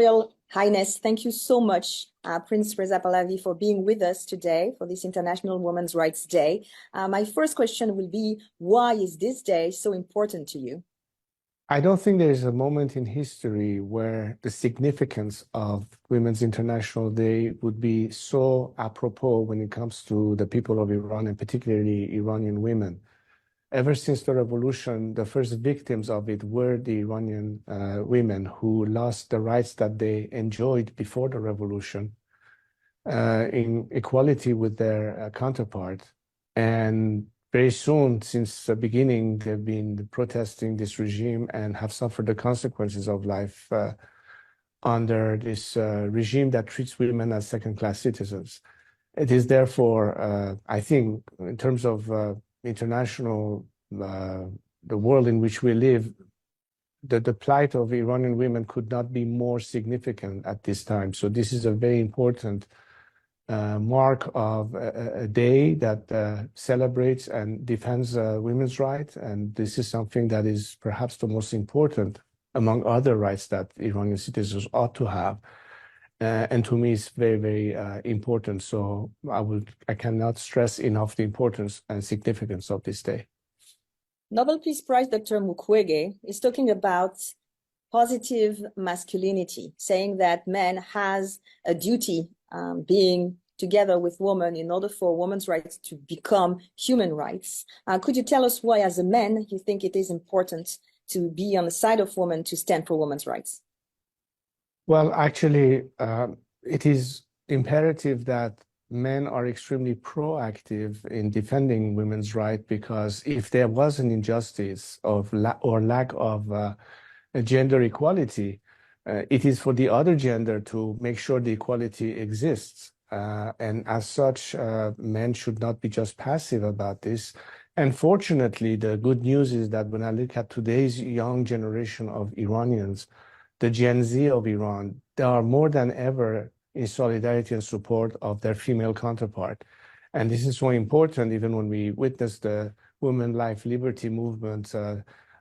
Royal Highness, thank you so much, Prince Reza Pahlavi, for being with us today for this International Women's Rights Day. My first question will be, why is this day so important to you? I don't think there is a moment in history where the significance of Women's International Day would be so apropos when it comes to the people of Iran, and particularly Iranian women. Ever since the revolution, the first victims of it were the Iranian women who lost the rights that they enjoyed before the revolution in equality with their counterpart. And very soon, since the beginning, they've been protesting this regime and have suffered the consequences of life under this regime that treats women as second-class citizens. It is therefore, I think, in terms of international, the world in which we live, the plight of Iranian women could not be more significant at this time. So this is a very important mark of a day that celebrates and defends women's rights. And this is something that is perhaps the most important among other rights that Iranian citizens ought to have. And to me, it's very, very important. So I cannot stress enough the importance and significance of this day. Nobel Peace Prize Dr. Mukwege is talking about positive masculinity, saying that man has a duty being together with women in order for women's rights to become human rights. Could you tell us why, as a man, you think it is important to be on the side of women to stand for women's rights? Well, actually, it is imperative that men are extremely proactive in defending women's rights, because if there was an injustice or lack of gender equality, it is for the other gender to make sure the equality exists. And as such, men should not be just passive about this. And fortunately, the good news is that when I look at today's young generation of Iranians, the Gen Z of Iran, they are more than ever in solidarity and support of their female counterpart. And this is so important, even when we witness the women life liberty movement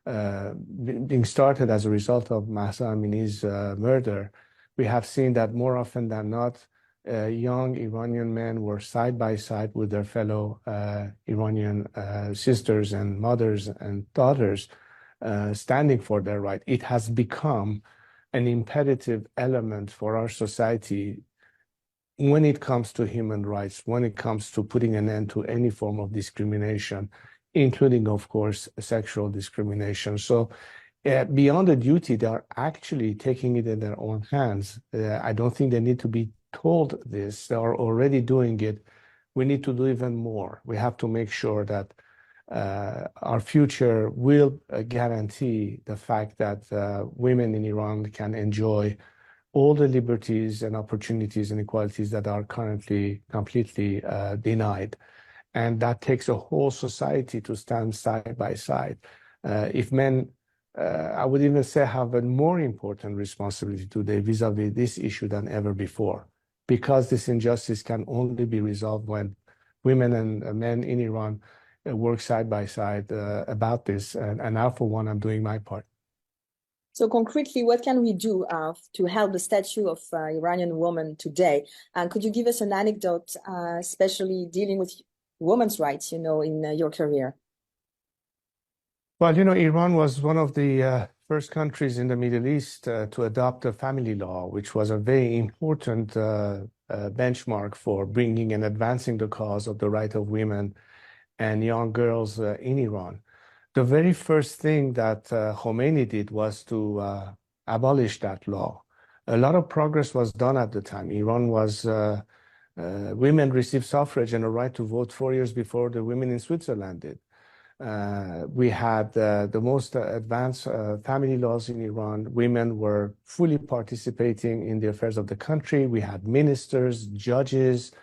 being started as a result of Mahsa Amini's murder. We have seen that more often than not, young Iranian men were side by side with their fellow Iranian sisters and mothers and daughters, standing for their right. It has become an imperative element for our society when it comes to human rights, when it comes to putting an end to any form of discrimination, including, of course, sexual discrimination. So beyond the duty, they are actually taking it in their own hands. I don't think they need to be told this. They are already doing it. We need to do even more. We have to make sure that our future will guarantee the fact that women in Iran can enjoy all the liberties and opportunities and equalities that are currently completely denied. And that takes a whole society to stand side by side. If men, I would even say, have a more important responsibility today vis-a-vis this issue than ever before, because this injustice can only be resolved when women and men in Iran work side by side about this. And now, for one, I'm doing my part. So concretely, what can we do to help the statue of Iranian woman today? And could you give us an anecdote, especially dealing with women's rights, in your career? Well, Iran was one of the first countries in the Middle East to adopt a family law, which was a very important benchmark for bringing and advancing the cause of the right of women and young girls in Iran. The very first thing that Khomeini did was to abolish that law. A lot of progress was done at the time. Iran was, women received suffrage and a right to vote 4 years before the women in Switzerland did. We had the most advanced family laws in Iran. Women were fully participating in the affairs of the country. We had ministers, judges,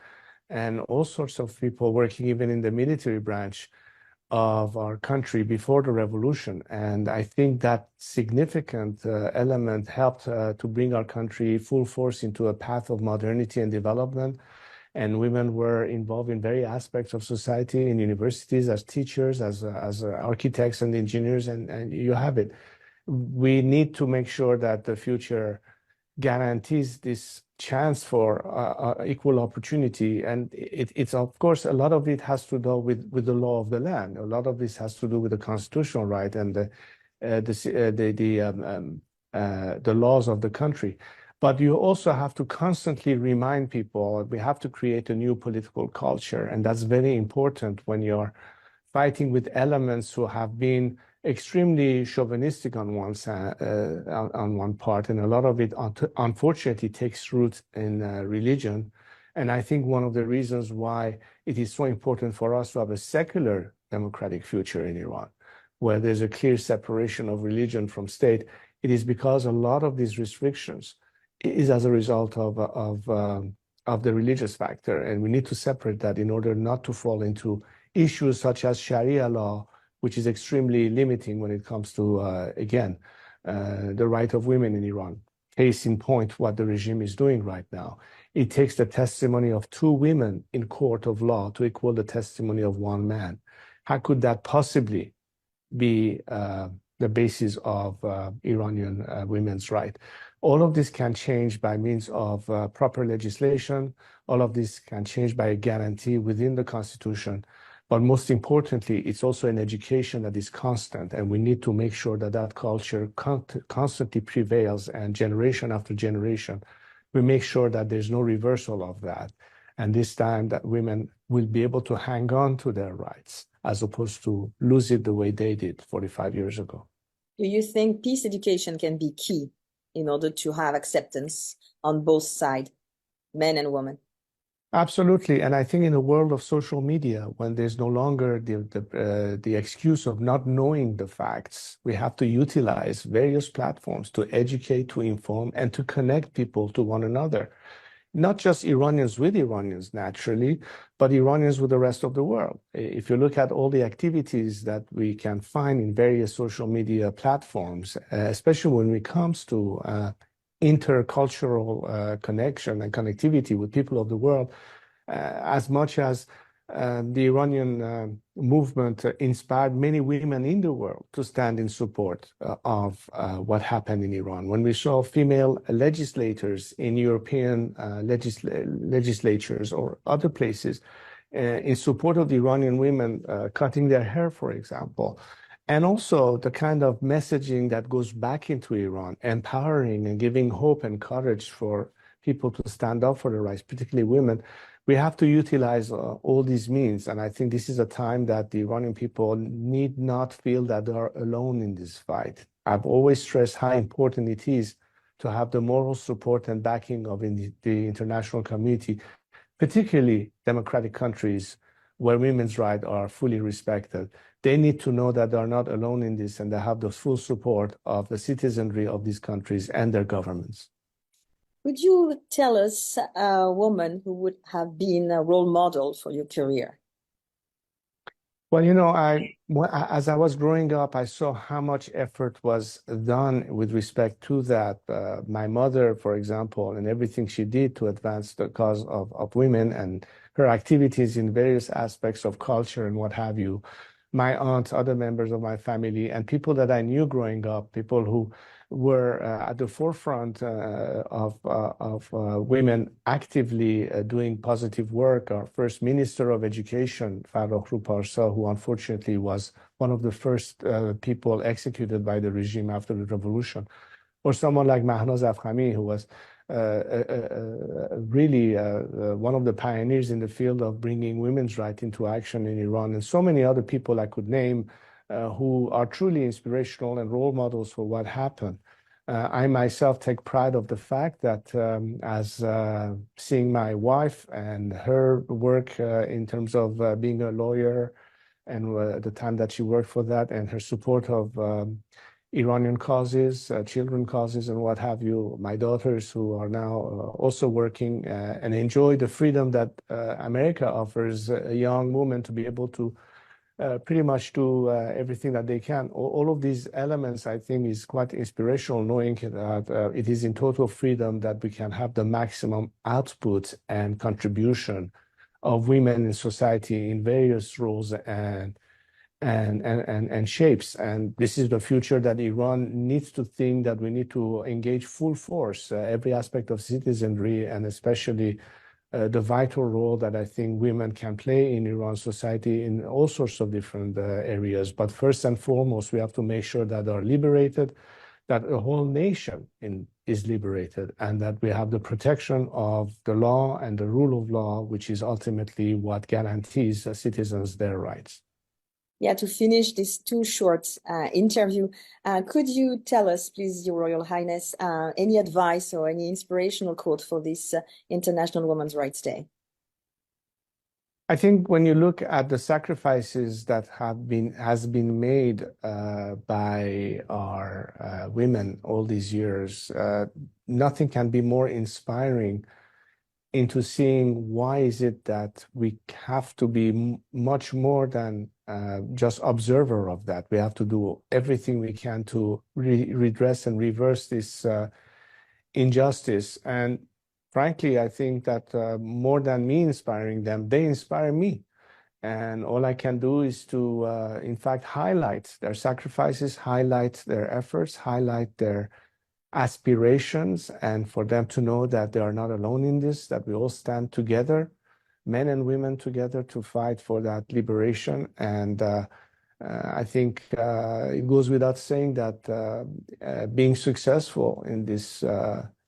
and all sorts of people working even in the military branch of our country before the revolution. And I think that significant element helped to bring our country full force into a path of modernity and development. And women were involved in various aspects of society, in universities, as teachers, as architects and engineers, and you have it. We need to make sure that the future guarantees this chance for equal opportunity. And it's of course, a lot of it has to do with the law of the land. A lot of this has to do with the constitutional right and the laws of the country. But you also have to constantly remind people, we have to create a new political culture. And that's very important when you're fighting with elements who have been extremely chauvinistic on one side, on one part, and a lot of it, unfortunately, takes root in religion. And I think one of the reasons why it is so important for us to have a secular democratic future in Iran, where there's a clear separation of religion from state, it is because a lot of these restrictions is as a result of the religious factor, and we need to separate that in order not to fall into issues such as Sharia law, which is extremely limiting when it comes to, again, the right of women in Iran. Case in point, what the regime is doing right now. It takes the testimony of 2 women in court of law to equal the testimony of 1 man. How could that possibly be the basis of Iranian women's right? All of this can change by means of proper legislation. All of this can change by a guarantee within the constitution. But most importantly, it's also an education that is constant, and we need to make sure that that culture constantly prevails, and generation after generation, we make sure that there's no reversal of that. And this time that women will be able to hang on to their rights as opposed to lose it the way they did 45 years ago. Do you think peace education can be key in order to have acceptance on both sides, men and women? Absolutely. And I think in a world of social media, when there's no longer the excuse of not knowing the facts, we have to utilize various platforms to educate, to inform, and to connect people to one another. Not just Iranians with Iranians, naturally, but Iranians with the rest of the world. If you look at all the activities that we can find in various social media platforms, especially when it comes to intercultural connection and connectivity with people of the world, as much as the Iranian movement inspired many women in the world to stand in support of what happened in Iran. When we saw female legislators in European legislatures or other places in support of the Iranian women cutting their hair, for example, and also the kind of messaging that goes back into Iran, empowering and giving hope and courage for people to stand up for their rights, particularly women, we have to utilize all these means. And I think this is a time that the Iranian people need not feel that they are alone in this fight. I've always stressed how important it is to have the moral support and backing of the international community, particularly democratic countries where women's rights are fully respected. They need to know that they are not alone in this, and they have the full support of the citizenry of these countries and their governments. Would you tell us a woman who would have been a role model for your career? Well, you know, as I was growing up, I saw how much effort was done with respect to that. My mother, for example, and everything she did to advance the cause of women, and her activities in various aspects of culture and what have you. My aunt, other members of my family, and people that I knew growing up, people who were at the forefront of women actively doing positive work. Our first Minister of Education, Farrokhru Parsa, who unfortunately was one of the first people executed by the regime after the revolution, or someone like Mahnaz Afkhami, who was really one of the pioneers in the field of bringing women's rights into action in Iran, and so many other people I could name who are truly inspirational and role models for what happened. I myself take pride of the fact that as seeing my wife and her work in terms of being a lawyer, and the time that she worked for that, and her support of Iranian causes, children causes, and what have you. My daughters, who are now also working and enjoy the freedom that America offers a young woman to be able to pretty much do everything that they can. All of these elements, I think, is quite inspirational, knowing that it is in total freedom that we can have the maximum output and contribution of women in society in various roles and and shapes. And this is the future that Iran needs to think that we need to engage full force, every aspect of citizenry, and especially the vital role that I think women can play in Iran's society in all sorts of different areas. But first and foremost, we have to make sure that they are liberated, that a whole nation is liberated, and that we have the protection of the law and the rule of law, which is ultimately what guarantees citizens their rights. Yeah, to finish this too short interview, could you tell us, please, Your Royal Highness, any advice or any inspirational quote for this International Women's Rights Day? I think when you look at the sacrifices that has been made by our women all these years, nothing can be more inspiring into seeing why is it that we have to be much more than just observer of that. We have to do everything we can to redress and reverse this injustice. And frankly, I think that more than me inspiring them, they inspire me. And all I can do is to, in fact, highlight their sacrifices, highlight their efforts, highlight their aspirations, and for them to know that they are not alone in this, that we all stand together, men and women together, to fight for that liberation. And I think it goes without saying that being successful in this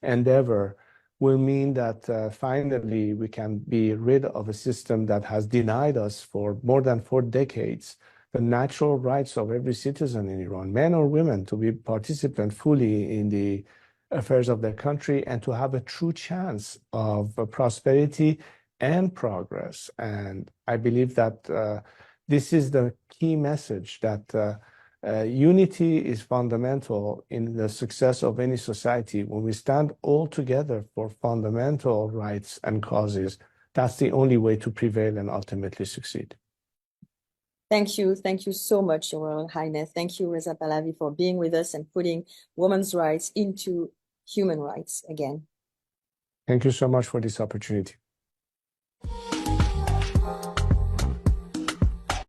endeavor will mean that finally we can be rid of a system that has denied us for more than 4 decades the natural rights of every citizen in Iran, men or women, to be participant fully in the affairs of their country and to have a true chance of prosperity and progress. And I believe that this is the key message, that unity is fundamental in the success of any society. When we stand all together for fundamental rights and causes, that's the only way to prevail and ultimately succeed. Thank you. Thank you so much, Your Royal Highness. Thank you, Reza Pahlavi, for being with us and putting women's rights into human rights again. Thank you so much for this opportunity.